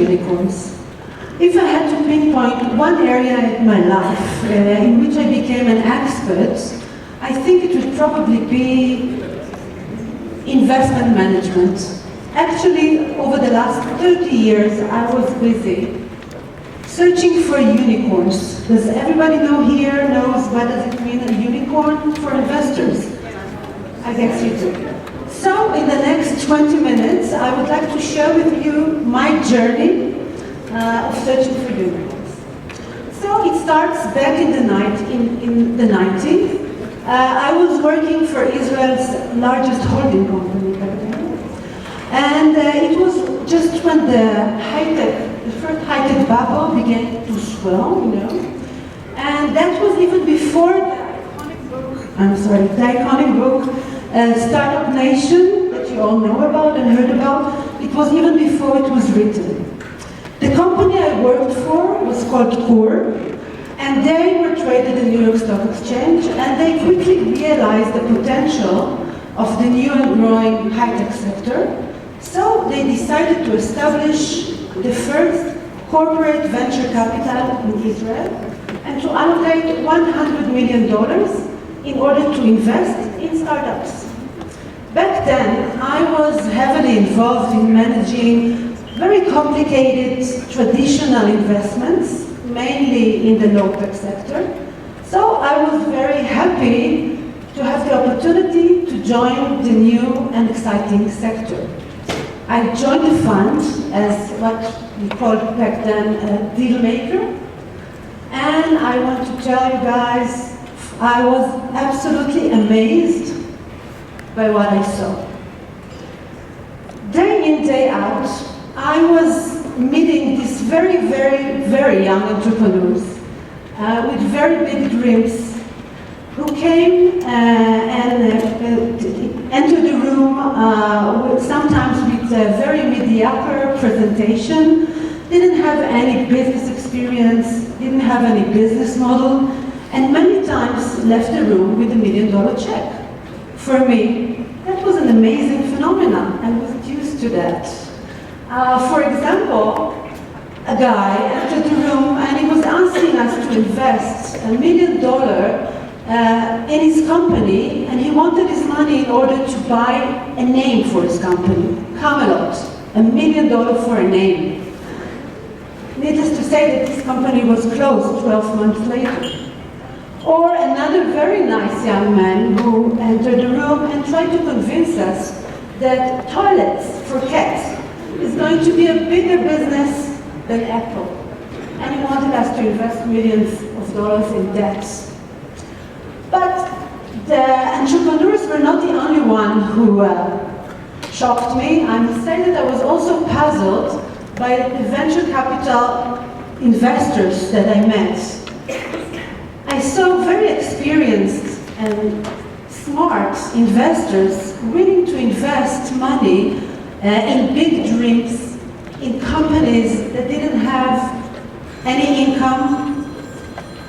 unicorns. If I had to pinpoint one area in my life in which I became an expert, I think it would probably be investment management. Actually, over the last 30 years, I was busy searching for unicorns. Does everybody know here knows what does it mean, a unicorn for investors? I guess you do. So in the next 20 minutes, I would like to share with you my journey of searching for unicorns. So it starts back in the 90s. I was working for Israel's largest holding company back then. And it was just when the first high-tech bubble began to swell, you know. And that was even before the iconic book, Startup Nation, that you all know about and heard about. It was even before it was written. The company I worked for was called Goren, and they were traded in the New York Stock Exchange, and they quickly realized the potential of the new and growing high-tech sector. So they decided to establish the first corporate venture capital in Israel and to allocate $100 million in order to invest in startups. Back then, I was heavily involved in managing very complicated traditional investments, mainly in the low-tech sector. So I was very happy to have the opportunity to join the new and exciting sector. I joined the fund as what we called back then a deal maker. And I want to tell you guys, I was absolutely amazed by what I saw. Day in, day out, I was meeting these very, very, very young entrepreneurs with very big dreams who came and entered the room sometimes with a very mediocre presentation, didn't have any business experience, didn't have any business model, and many times left the room with $1 million check. For me, that was an amazing phenomenon. I wasn't used to that. For example, a guy entered the room and he was asking us to invest $1 million in his company, and he wanted his money in order to buy a name for his company, Camelot, $1 million for a name. Needless to say that this company was closed 12 months later. Or another very nice young man who entered the room and tried to convince us that toilets for cats is going to be a bigger business than Apple. And he wanted us to invest millions of dollars in debts. But the entrepreneurs were not the only one who shocked me. I must say that I was also puzzled by the venture capital investors that I met. I saw very experienced and smart investors willing to invest money in big dreams, in companies that didn't have any income,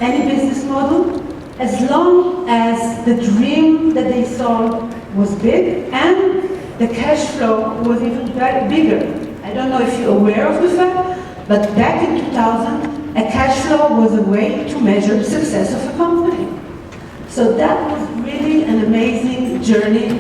any business model, as long as the dream that they saw was big and the cash flow was even bigger. I don't know if you're aware of the fact, but back in 2000, a cash flow was a way to measure the success of a company. So that was really an amazing journey.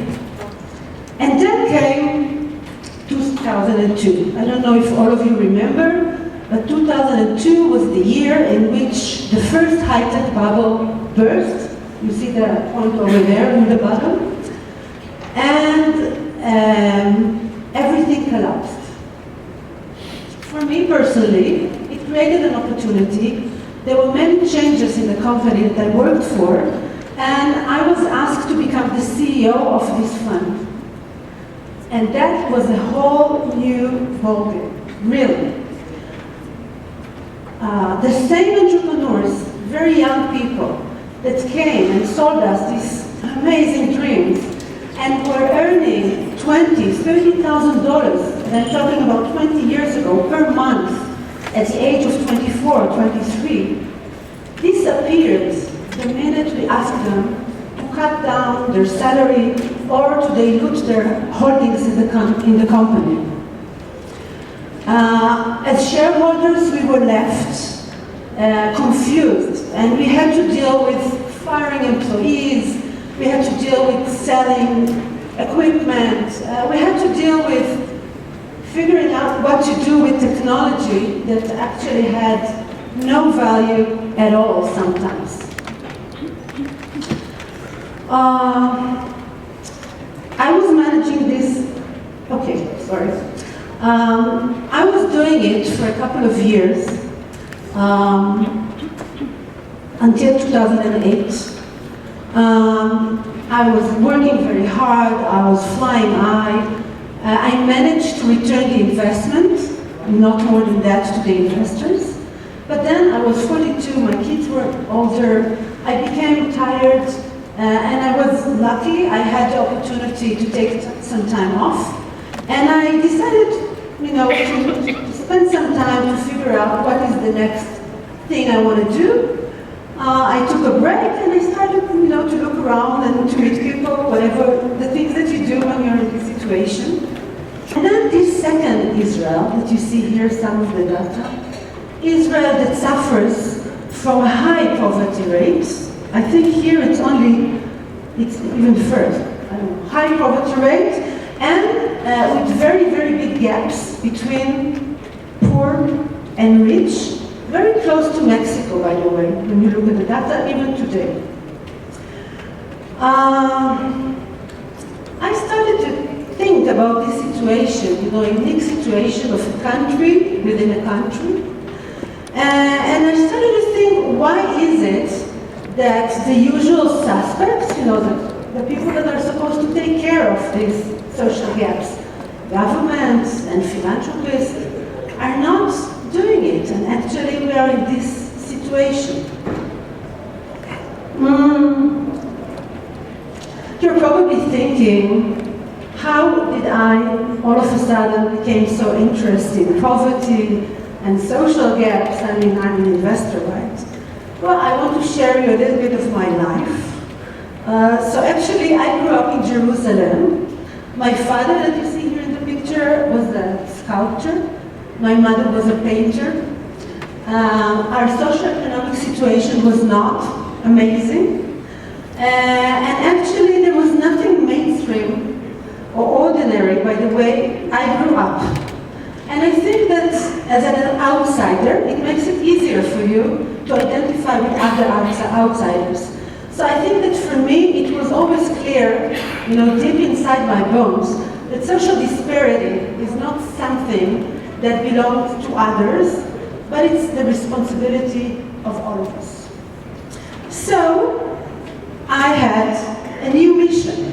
And then came 2002. I don't know if all of you remember, but 2002 was the year in which the first high-tech bubble burst. You see the point over there in the bottom. And everything collapsed. For me personally, it created an opportunity. There were many changes in the company that I worked for, and I was asked to become the CEO of this fund. And that was a whole new ballgame, really. The same entrepreneurs, very young people, that came and sold us these amazing dreams and were earning $20,000, $30,000, and I'm talking about 20 years ago, per month, at the age of 24, 23, disappeared the minute we asked them to cut down their salary or to dilute their holdings in the company. As shareholders, we were left confused, and we had to deal with firing employees, we had to deal with selling equipment, we had to deal with figuring out what to do with technology that actually had no value at all sometimes. I was managing this, I was doing it for a couple of years, until 2008. I was working very hard, I was flying high. I managed to return the investment, not more than that to the investors. But then I was 42, my kids were older, I became tired, and I was lucky, I had the opportunity to take some time off. And I decided, to spend some time to figure out what is the next thing I want to do. I took a break and I started, to look around and to meet people, whatever, the things that you do when you're in this situation. And then this second Israel, that you see here, some of the data, Israel that suffers from a high poverty rate. I think here it's even further, high poverty rate, and with very, very big gaps between poor and rich, very close to Mexico, by the way, when you look at the data, even today. I started to think about this situation, a unique situation of a country within a country. And I started to think, why is it that the usual suspects, the people that are supposed to take care of these social gaps, governments and philanthropists, are not doing it, and actually we are in this situation. You're probably thinking, how did I all of a sudden became so interested in poverty and social gaps? I mean, I'm an investor, right? Well, I want to share you a little bit of my life. So actually, I grew up in Jerusalem. My father, that you see here in the picture, was a sculptor. My mother was a painter. Our socioeconomic situation was not amazing. And actually, there was nothing mainstream or ordinary by the way I grew up. And I think that as an outsider, it makes it easier for you to identify with other outsiders. So I think that for me, it was always clear, deep inside my bones, that social disparity is not something that belongs to others, but it's the responsibility of all of us. So I had a new mission.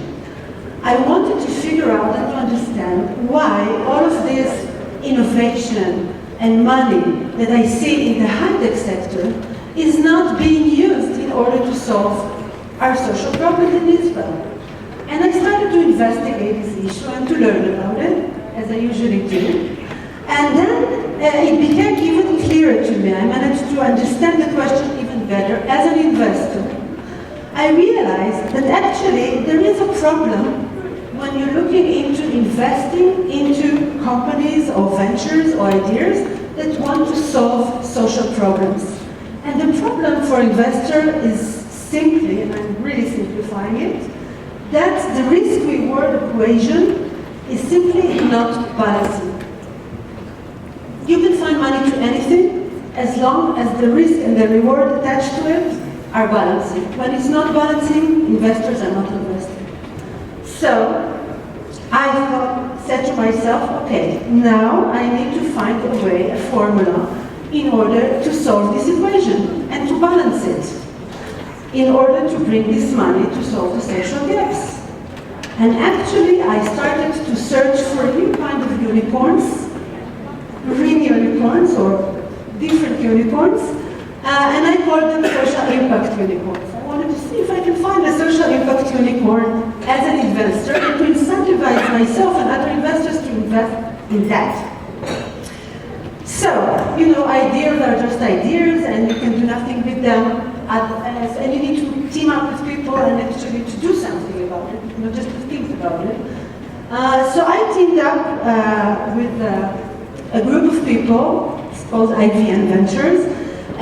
I wanted to figure out and to understand why all of this innovation and money that I see in the high-tech sector is not being used in order to solve our social problems in Israel. And I started to investigate this issue and to learn about it, as I usually do. And then it became even clearer to me. I managed to understand the question even better as an investor. I realized that actually there is a problem when you're looking into investing into companies or ventures or ideas that want to solve social problems. And the problem for investor is simply, and I'm really simplifying it, that the risk-reward equation is simply not balancing. You can find money to anything as long as the risk and the reward attached to it are balancing. When it's not balancing, investors are not investing. So I said to myself, okay, now I need to find a way, a formula, in order to solve this equation and to balance it, in order to bring this money to solve the social gaps. And actually, I started to search for a new kind of unicorns, green unicorns or different unicorns, and I called them social impact unicorns. I wanted to see if I can find a social impact unicorn as an investor and to incentivize myself and other investors to invest in that. So, ideas are just ideas and you can do nothing with them, and you need to team up with people and actually to do something about it, not just to think about it. So I teamed up with a group of people, it's called IVN Ventures.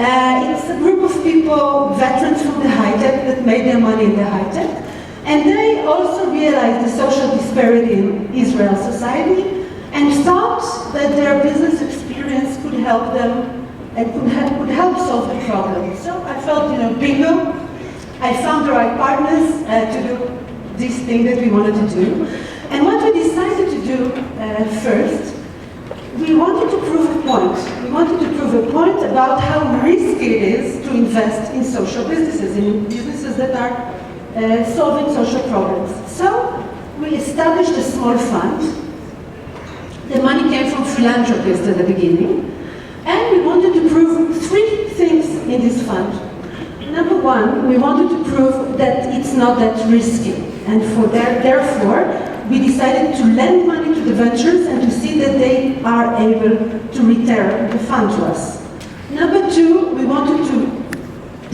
It's a group of people, veterans from the high-tech, that made their money in the high-tech. And they also realized the social disparity in Israel society and thought that their business experience could help them and could help solve the problem. So I felt, bingo. I found the right partners to do this thing that we wanted to do. And what we decided to do first, we wanted to prove a point. We wanted to prove a point about how risky it is to invest in social businesses, in businesses that are solving social problems. So we established a small fund. The money came from philanthropists at the beginning. And we wanted to prove three things in this fund. Number one, we wanted to prove that it's not that risky. And therefore, we decided to lend money to the ventures and to see that they are able to return the fund to us. Number two, we wanted to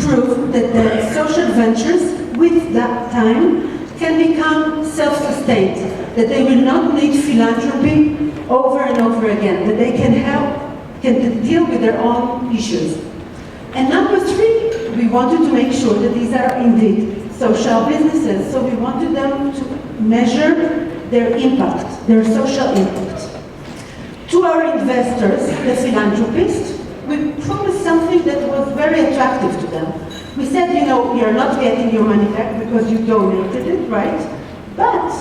prove that the social ventures, with that time, can become self-sustained, that they will not need philanthropy over and over again, that they can deal with their own issues. And number three, we wanted to make sure that these are indeed social businesses, so we wanted them to measure their impact, their social impact. To our investors, the philanthropists, we promised something that was very attractive to them. We said, you're not getting your money back because you donated it, right? But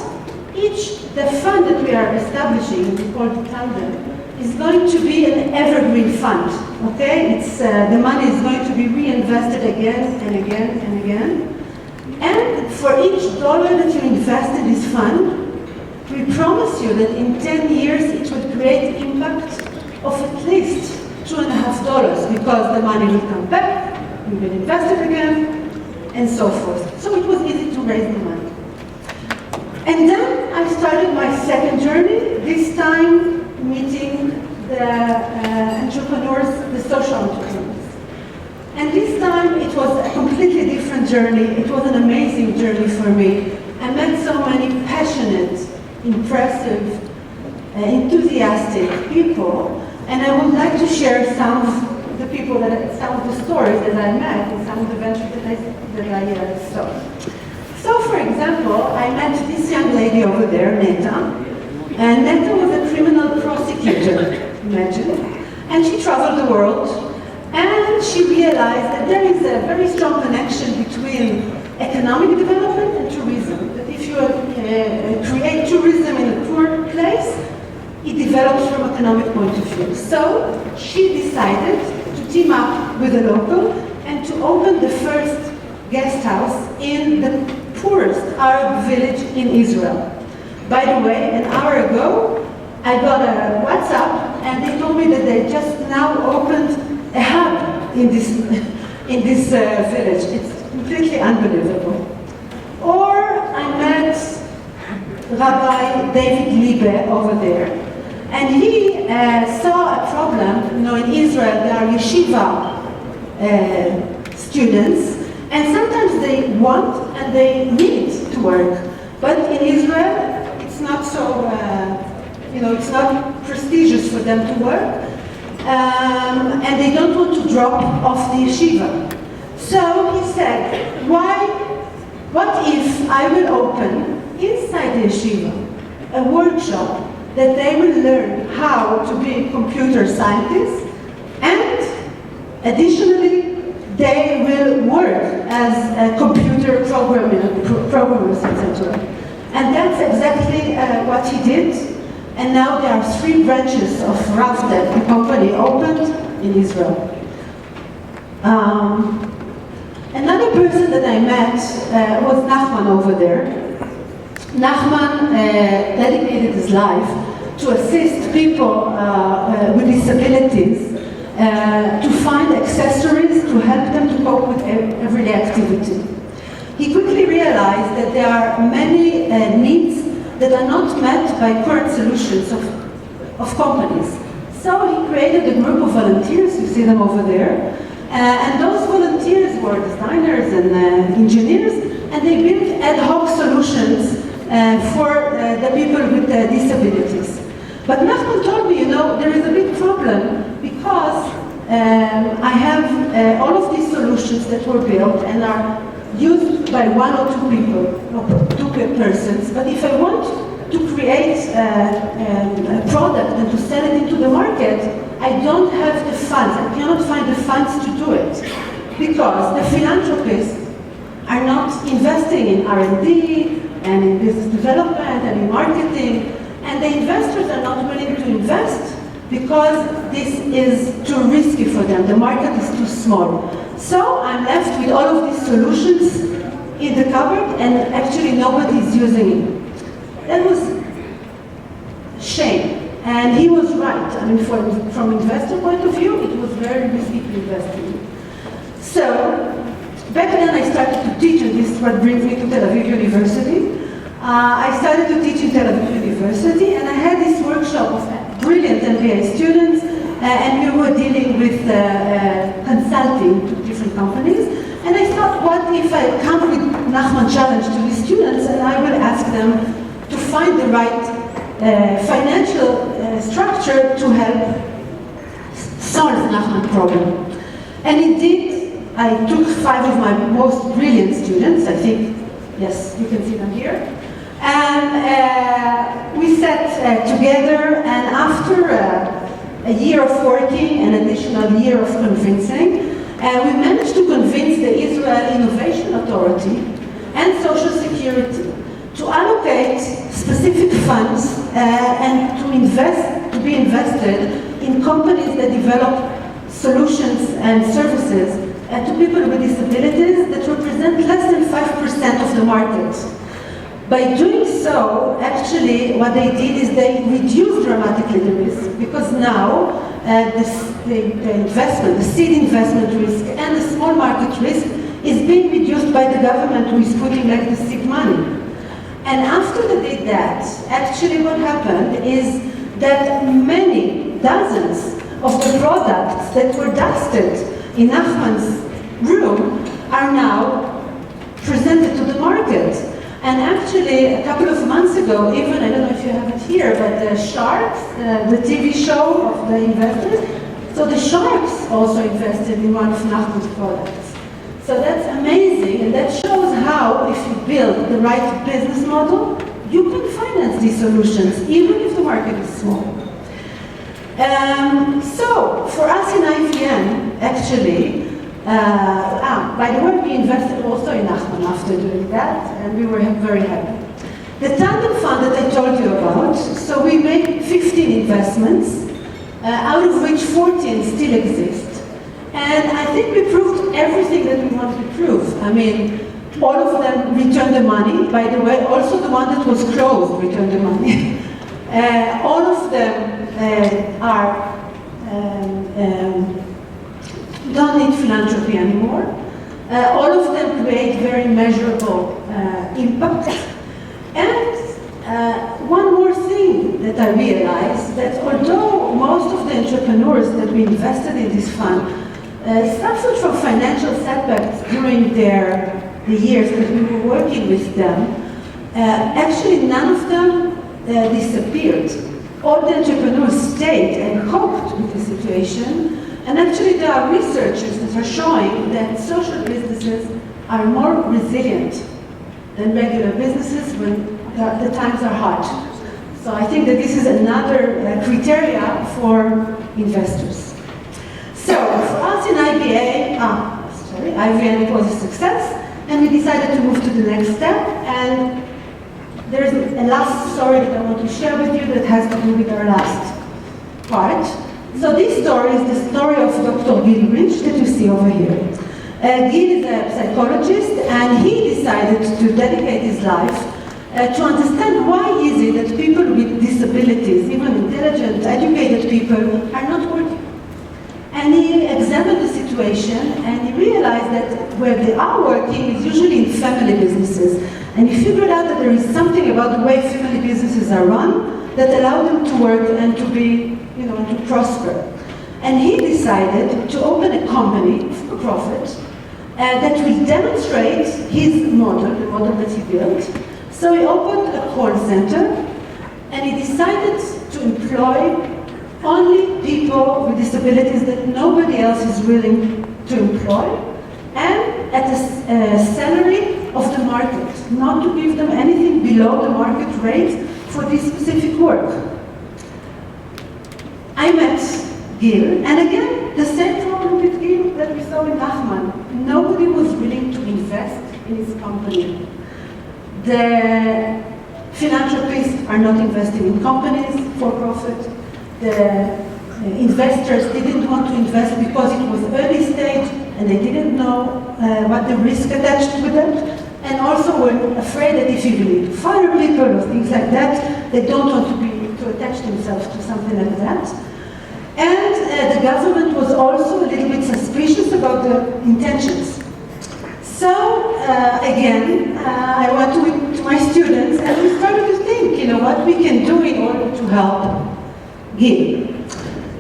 the fund that we are establishing, we call it Tandem, is going to be an evergreen fund, okay? The money is going to be reinvested again and again and again. And for each dollar that you invest in this fund, we promise you that in 10 years it will create impact of at least $2.50 because the money will come back, we will invest it again, and so forth. So it was easy to raise the money. And then I started my second journey, this time meeting the entrepreneurs, the social entrepreneurs. And this time it was a completely different journey. It was an amazing journey for me. I met so many passionate, impressive, enthusiastic people, and I would like to share some of the stories that I met and some of the ventures that I saw. So, for example, I met this young lady over there, Neta, and Neta was a criminal prosecutor, imagine, and she traveled the world, and she realized that there is a very strong connection between economic development and tourism. That if you create tourism in a poor place, it develops from an economic point of view. So she decided to team up with a local and to open the first guest house in the poorest Arab village in Israel. By the way, an hour ago, I got a WhatsApp and they told me that they just now opened a hub in this village. It's completely unbelievable. Or I met Rabbi David Liebe over there, and he saw a problem. In Israel there are yeshiva students, and sometimes they want and they need to work, but in Israel it's not so, it's not prestigious for them to work, and they don't want to drop off the yeshiva. So he said, what if I will open inside the yeshiva a workshop that they will learn how to be computer scientists, and additionally they will work as computer programmers, etc. And that's exactly what he did. And now there are 3 branches of Ravtech, the company, opened in Israel. Another person that I met was Nachman over there. Nachman dedicated his life to assist people with disabilities to find accessories to help them to cope with everyday activity. He quickly realized that there are many needs that are not met by current solutions of companies. So he created a group of volunteers, you see them over there, and those volunteers were designers and engineers, and they built ad hoc solutions for the people with disabilities. But Nachman told me, there is a big problem because I have all of these solutions that were built and are used by one or two people, or two persons, but if I want to create a product and to sell it into the market, I don't have the funds. I cannot find the funds to do it because the philanthropists are not investing in R&D and in business development and in marketing, and the investors are not willing to invest because this is too risky for them. The market is too small. So I'm left with all of these solutions in the cupboard and actually nobody is using it. That was shame. And he was right. I mean, from investor point of view, it was very risky to invest in it. So back then I started to teach, and this is what brings me to Tel Aviv University. I started to teach in Tel Aviv University, and I had this workshop of brilliant MBA students, and we were dealing with consulting to different companies. And I thought, what if I come with Nachman challenge to these students, and I will ask them to find the right financial structure to help solve Nachman's problem. And indeed, I took 5 of my most brilliant students, I think, yes, you can see them here. And we sat together, and after a year of working, an additional year of convincing, we managed to convince the Israel Innovation Authority and Social Security to allocate specific funds and to be invested in companies that develop solutions and services to people with disabilities that represent less than 5% of the market. By doing so, actually, what they did is they reduced dramatically the risk, because now the investment, the seed investment risk and the small market risk is being reduced by the government, who is putting like the seed money. And after they did that, actually what happened is that many, dozens of the products that were dusted in Nachman's room are now presented to the market. And actually, a couple of months ago, even, I don't know if you have it here, but the Sharks, the TV show of the investors, so the Sharks also invested in one of Nachman's products. So that's amazing, and that shows how, if you build the right business model, you can finance these solutions, even if the market is small. So, for us in IVN, actually, by the way, we invested also in Nachman after doing that, and we were very happy. The Tandem Fund that I told you about, so we made 15 investments, out of which 14 still exist. And I think we proved everything that we wanted to prove. I mean, all of them returned the money. By the way, also the one that was closed returned the money. All of them don't need philanthropy anymore. All of them create very measurable impact. And one more thing that I realized, that although most of the entrepreneurs that we invested in this fund suffered from financial setbacks during the years that we were working with them, actually none of them disappeared. All the entrepreneurs stayed and coped with the situation. And actually there are researchers that are showing that social businesses are more resilient than regular businesses when the times are hard. So I think that this is another criteria for investors. So for us in IVN, it was a success, and we decided to move to the next step. And there's a last story that I want to share with you that has to do with our last part. So this story is the story of Dr. Gil Rich that you see over here. Gil is a psychologist, and he decided to dedicate his life to understand why is it that people with disabilities, even intelligent, educated people, are not working. And he examined the situation, and he realized that where they are working is usually in family businesses. And he figured out that there is something about the way family businesses are run that allow them to work and to be, to prosper. And he decided to open a company for profit that will demonstrate his model, the model that he built. So he opened a call center, and he decided to employ only people with disabilities that nobody else is willing to employ, and at a salary of the market, not to give them anything below the market rate for this specific work. I met Gil, and again, the same problem with Gil that we saw in Nachman. Nobody was willing to invest in his company. The philanthropists are not investing in companies for profit. The investors didn't want to invest because it was early stage and they didn't know what the risk attached with it, and also were afraid that if you will fire people or things like that, they don't want to attach themselves to something like that. And the government was also a little bit suspicious about the intentions. So again, I went to my students and we started to think, you know, what we can do in order to help Gil.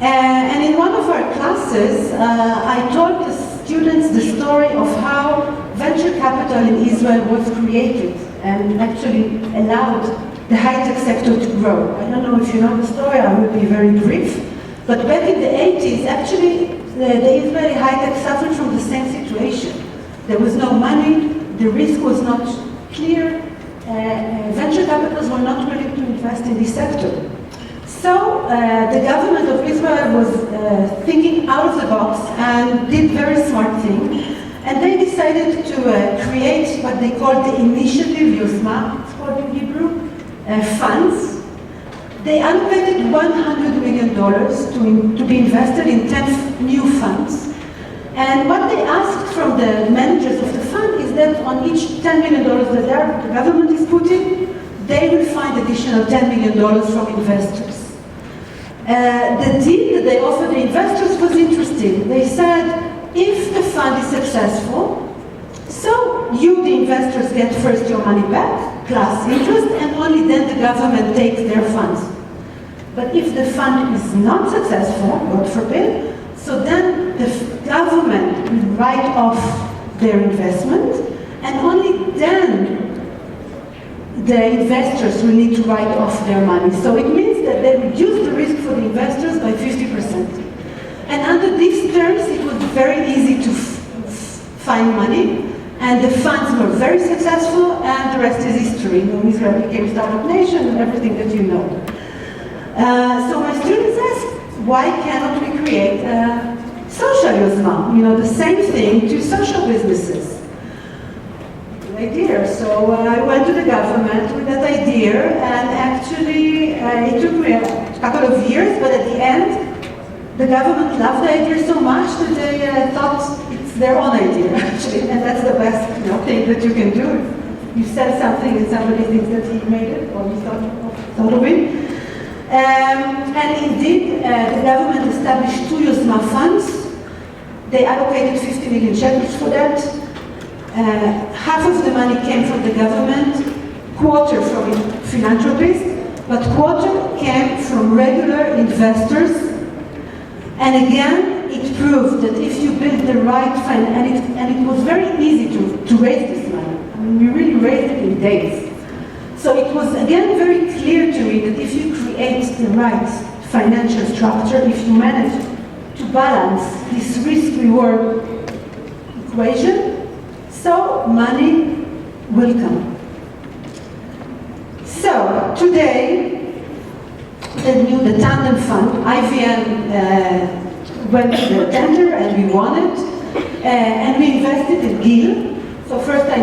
And in one of our classes, I told the students the story of how venture capital in Israel was created and actually allowed the high-tech sector to grow. I don't know if you know the story, I will be very brief. But back in the 80s, actually, the Israeli high-tech suffered from the same situation. There was no money, the risk was not clear, venture capitals were not willing to invest in this sector. So the government of Israel was thinking out of the box and did very smart thing. And they decided to create what they called the initiative Yosma, it's called in Hebrew, funds. They allocated $100 million to be invested in 10 new funds. And what they asked from the managers of the fund is that on each $10 million that the government is putting, they will find additional $10 million from investors. The deal that they offered the investors was interesting. They said, if the fund is successful, so you, the investors, get first your money back, plus interest, and only then the government takes their funds. But if the fund is not successful, God forbid, so then the government will write off their investment, and only then the investors will need to write off their money. So it means that they reduce the risk for the investors by 50%. And under these terms, it was very easy to find money, and the funds were very successful, and the rest is history. You know, Israel became a startup nation and everything that you know. So my students asked, why cannot we create a social yozma? You know, the same thing to social businesses. Good idea. So I went to the government with that idea, and actually it took me a couple of years, but at the end, the government loved the idea so much that they thought it's their own idea, actually, and that's the best thing that you can do. You sell something and somebody thinks that he made it, or he thought of it. And indeed, the government established 2 Yosma funds. They allocated 50 million shekels for that. Half of the money came from the government, quarter from philanthropists, but quarter came from regular investors. And again, it proved that if you build the right fund, and it was very easy to raise this money. I mean, we really raised it in days. So it was again very clear to me that if you create the right financial structure, if you manage to balance this risk-reward equation, so money will come. So today, the tandem fund, IVN went to the tender and we won it, and we invested in Gil. So first I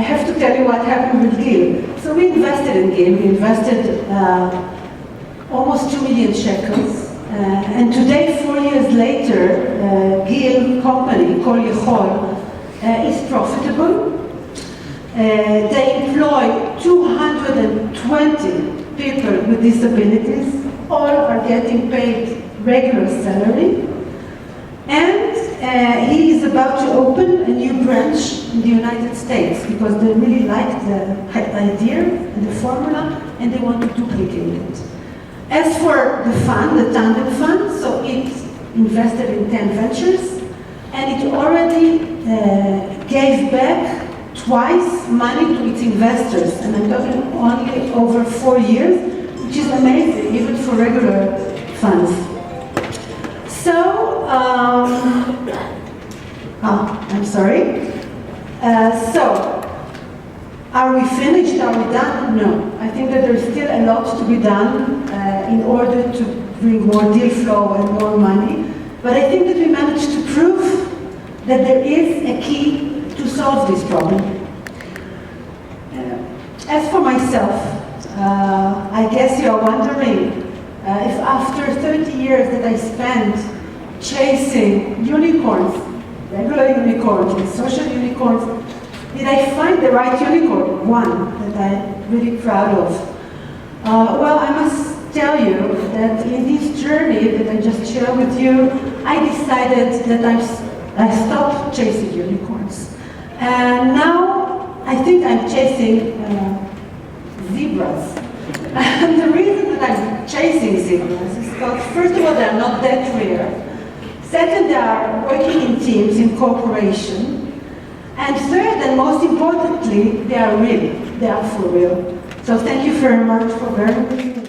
have to tell you what happened with Gil. So we invested in Gil, we invested almost 2 million shekels, and today, 4 years later, Gil company, Kol Yechol, is profitable. They employ 220 people with disabilities, all are getting paid regular salary, and he is about to open a new branch in the United States because they really like the idea and the formula and they want to duplicate it. As for the fund, the tandem fund, so it invested in 10 ventures and it already gave back twice money to its investors, and I'm talking only over 4 years, which is amazing, even for regular funds. So, I'm sorry. So, are we finished? Are we done? No. I think that there's still a lot to be done in order to bring more deal flow and more money. But I think that we managed to prove that there is a key to solve this problem. As for myself, I guess you are wondering if after 30 years that I spent chasing unicorns, regular unicorns and social unicorns, did I find the right unicorn, one that I'm really proud of? Well, I must tell you that in this journey that I just shared with you, I decided that I stopped chasing unicorns. And now I think I'm chasing zebras. And the reason that I'm chasing zebras is because, first of all, they're not that rare. Second, they are working in teams, in cooperation. And third, and most importantly, they are real. They are for real. So thank you very much for bearing with me.